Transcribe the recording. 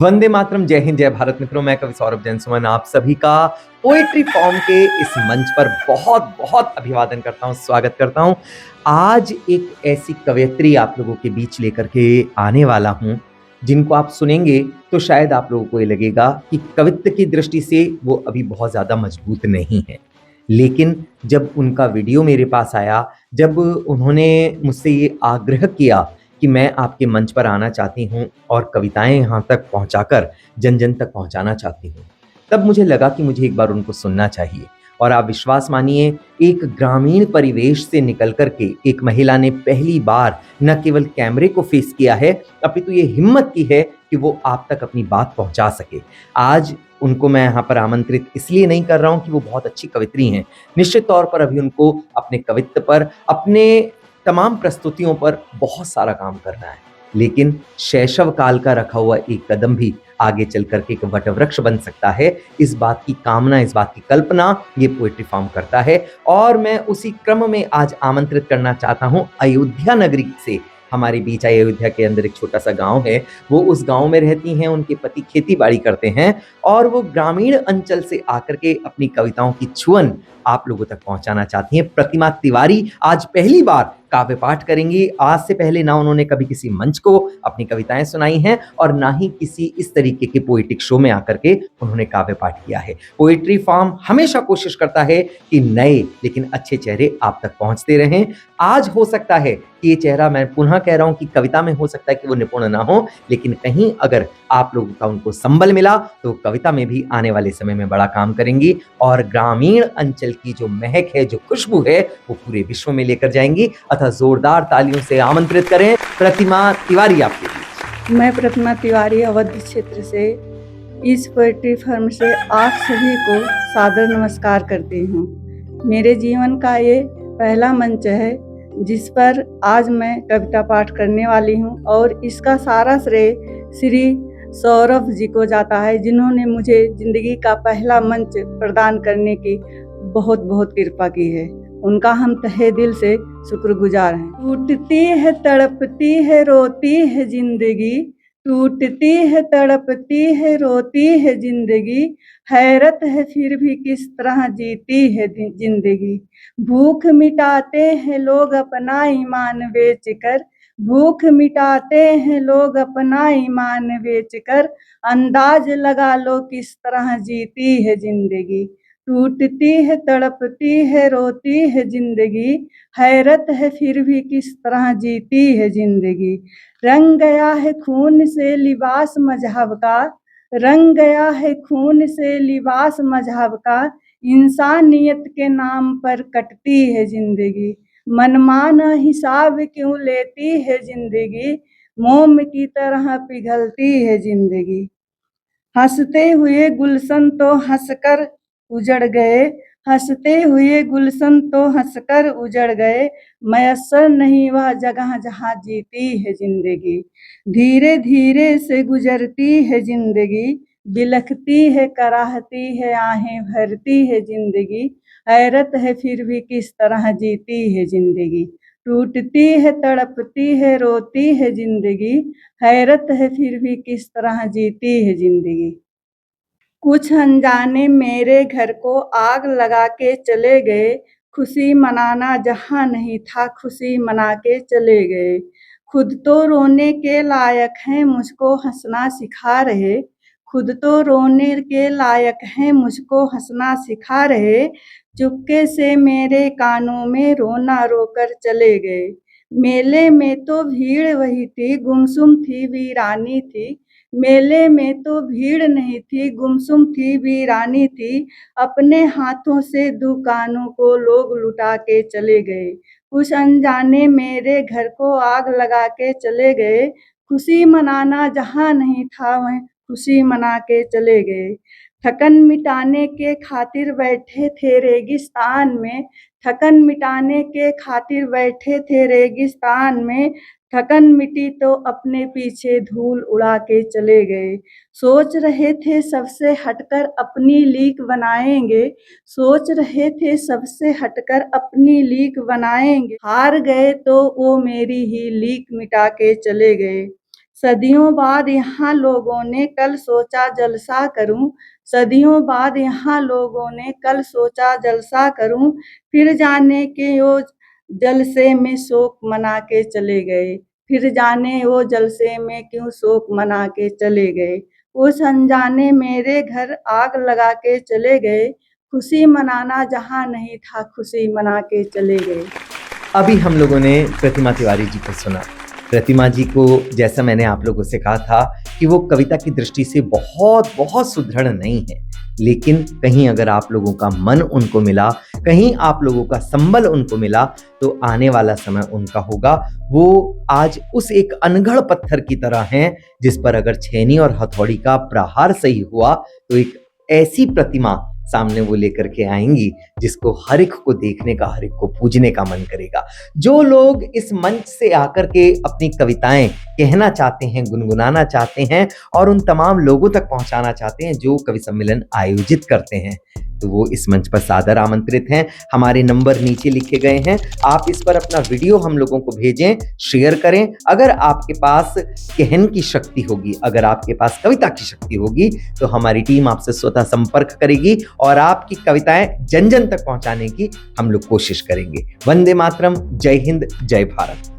वंदे मातरम, जय हिंद, जय भारत। मित्रों, मैं कवि सौरभ जैन सुमन आप सभी का पोएट्री फॉर्म के इस मंच पर बहुत बहुत अभिवादन करता हूं, स्वागत करता हूं। आज एक ऐसी कवयित्री आप लोगों के बीच लेकर के आने वाला हूं जिनको आप सुनेंगे तो शायद आप लोगों को ये लगेगा कि कवित्व की दृष्टि से वो अभी बहुत ज्यादा मजबूत नहीं है, लेकिन जब उनका वीडियो मेरे पास आया, जब उन्होंने मुझसे ये आग्रह किया कि मैं आपके मंच पर आना चाहती हूँ और कविताएं यहाँ तक पहुँचाकर जन जन तक पहुँचाना चाहती हूँ, तब मुझे लगा कि मुझे एक बार उनको सुनना चाहिए। और आप विश्वास मानिए, एक ग्रामीण परिवेश से निकल करके एक महिला ने पहली बार न केवल कैमरे को फेस किया है, अपितु ये हिम्मत की है कि वो आप तक अपनी बात पहुंचा सके। आज उनको मैं यहाँ पर आमंत्रित इसलिए नहीं कर रहा हूँ कि वो बहुत अच्छी कवित्री हैं। निश्चित तौर पर अभी उनको अपने कवित्व पर, अपने तमाम प्रस्तुतियों पर बहुत सारा काम करना है, लेकिन शैशव काल का रखा हुआ एक कदम भी आगे चल करके एक वटवृक्ष बन सकता है। इस बात की कामना, इस बात की कल्पना ये पोएट्री फॉर्म करता है। और मैं उसी क्रम में आज आमंत्रित करना चाहता हूं अयोध्या नगरी से। हमारे बीच अयोध्या के अंदर एक छोटा सा गांव है, वो उस गांव में रहती हैं, उनके पति खेती बाड़ी करते हैं और वो ग्रामीण अंचल से आकर के अपनी कविताओं की छुअन आप लोगों तक पहुंचाना चाहती हैं। प्रतिमा तिवारी आज पहली बार काव्य पाठ करेंगी। आज से पहले ना उन्होंने कभी किसी मंच को अपनी कविताएं सुनाई हैं और ना ही किसी इस तरीके के पोएटिक शो में आकर के उन्होंने काव्य पाठ किया है। पोएट्री फॉर्म हमेशा कोशिश करता है कि नए लेकिन अच्छे चेहरे आप तक पहुंचते रहें। आज हो सकता है कि ये चेहरा, मैं पुनः कह रहा हूं कि कविता में हो सकता है कि वो निपुण ना हो, लेकिन कहीं अगर आप लोगों का उनको संबल मिला तो कविता में भी आने वाले समय में बड़ा काम करेंगी और ग्रामीण अंचल की जो महक है, जो खुशबू है, वो पूरे विश्व में लेकर जाएंगी। अतः जोरदार तालियों से आमंत्रित करें प्रतिमा तिवारी आपके बीच। मैं प्रतिमा तिवारी अवध क्षेत्र से इस पोएट्री फॉर्म से आप सभी को सादर नमस्कार करती हूँ। मेरे जीवन का ये पहला मंच है जिस पर आज मैं कविता पाठ करने वाली हूँ और इसका सारा श्रेय श्री सौरभ जी को जाता है, जिन्होंने मुझे जिंदगी का पहला मंच प्रदान करने की बहुत बहुत कृपा की है। उनका हम तहे दिल से शुक्रगुजार हैं। टूटती है, तड़पती है, रोती है जिंदगी, टूटती है, तड़पती है, रोती है जिंदगी, हैरत है फिर भी किस तरह जीती है जिंदगी। भूख मिटाते हैं लोग अपना ईमान बेचकर, भूख मिटाते हैं लोग अपना ईमान बेचकर, अंदाज लगा लो किस तरह जीती है जिंदगी। टूटती है, तड़पती है, रोती है जिंदगी, हैरत है फिर भी किस तरह जीती है जिंदगी। रंग गया है खून से लिबास मजहब का, रंग गया है खून से लिबास मजहब का, इंसानियत के नाम पर कटती है जिंदगी। मनमाना हिसाब क्यों लेती है जिंदगी, मोम की तरह पिघलती है जिंदगी। हंसते हुए गुलशन तो हंसकर उजड़ गए, हंसते हुए गुलशन तो हंसकर उजड़ गए, मयस्सर नहीं वह जगह जहाँ जीती है जिंदगी। धीरे धीरे से गुजरती है जिंदगी, बिलखती है, कराहती है, आहें भरती है जिंदगी, हैरत है फिर भी किस तरह जीती है जिंदगी। टूटती है, तड़पती है, रोती है जिंदगी, हैरत है फिर भी किस तरह जीती है जिंदगी। कुछ अनजाने मेरे घर को आग लगा के चले गए, खुशी मनाना जहाँ नहीं था खुशी मना के चले गए। खुद तो रोने के लायक हैं, मुझको हंसना सिखा रहे, खुद तो रोने के लायक हैं, मुझको हंसना सिखा रहे, चुपके से मेरे कानों में रोना रोकर चले गए। मेले में तो भीड़ वही थी, गुमसुम थी, वीरानी थी, मेले में तो भीड़ नहीं थी, गुमसुम थी, वीरानी थी, अपने हाथों से दुकानों को लोग लुटा के चले गए। कुछ अनजाने मेरे घर को आग लगा के चले गए, खुशी मनाना जहाँ नहीं था वहीं खुशी मना के चले गए। थकन मिटाने के खातिर बैठे थे रेगिस्तान में, थकन मिटाने के खातिर बैठे थे रेगिस्तान में, थकन मिटी तो अपने पीछे धूल उड़ा के चले गए। सोच रहे थे सबसे हटकर अपनी लीक बनाएंगे, सोच रहे थे सबसे हटकर अपनी लीक बनाएंगे, हार गए तो वो मेरी ही लीक मिटा के चले गए। सदियों बाद यहाँ लोगों ने कल सोचा जलसा करूं, सदियों बाद यहाँ लोगों ने कल सोचा जलसा करूं, फिर जाने के वो जलसे में शोक मना के चले गए, फिर जाने वो जलसे में क्यों शोक मना के चले गए। उस अनजाने मेरे घर आग लगा के चले गए, खुशी मनाना जहाँ नहीं था खुशी मना के चले गए। अभी हम लोगों ने प्रतिमा तिवारी जी को सुना। प्रतिमा जी को, जैसा मैंने आप लोगों से कहा था कि वो कविता की दृष्टि से बहुत बहुत सुदृढ़ नहीं है, लेकिन कहीं अगर आप लोगों का मन उनको मिला, कहीं आप लोगों का संबल उनको मिला, तो आने वाला समय उनका होगा। वो आज उस एक अनगढ़ पत्थर की तरह हैं जिस पर अगर छेनी और हथौड़ी का प्रहार सही हुआ तो एक ऐसी प्रतिमा सामने वो लेकर के आएंगी जिसको हर एक को देखने का, हर एक को पूजने का मन करेगा। जो लोग इस मंच से आकर के अपनी कविताएं कहना चाहते हैं, गुनगुनाना चाहते हैं और उन तमाम लोगों तक पहुंचाना चाहते हैं जो कवि सम्मेलन आयोजित करते हैं, तो वो इस मंच पर सादर आमंत्रित हैं। हमारे नंबर नीचे लिखे गए हैं, आप इस पर अपना वीडियो हम लोगों को भेजें, शेयर करें। अगर आपके पास कहन की शक्ति होगी, अगर आपके पास कविता की शक्ति होगी, तो हमारी टीम आपसे स्वतः संपर्क करेगी और आपकी कविताएं जन जन तक पहुंचाने की हम लोग कोशिश करेंगे। वंदे मातरम, जय हिंद, जय भारत।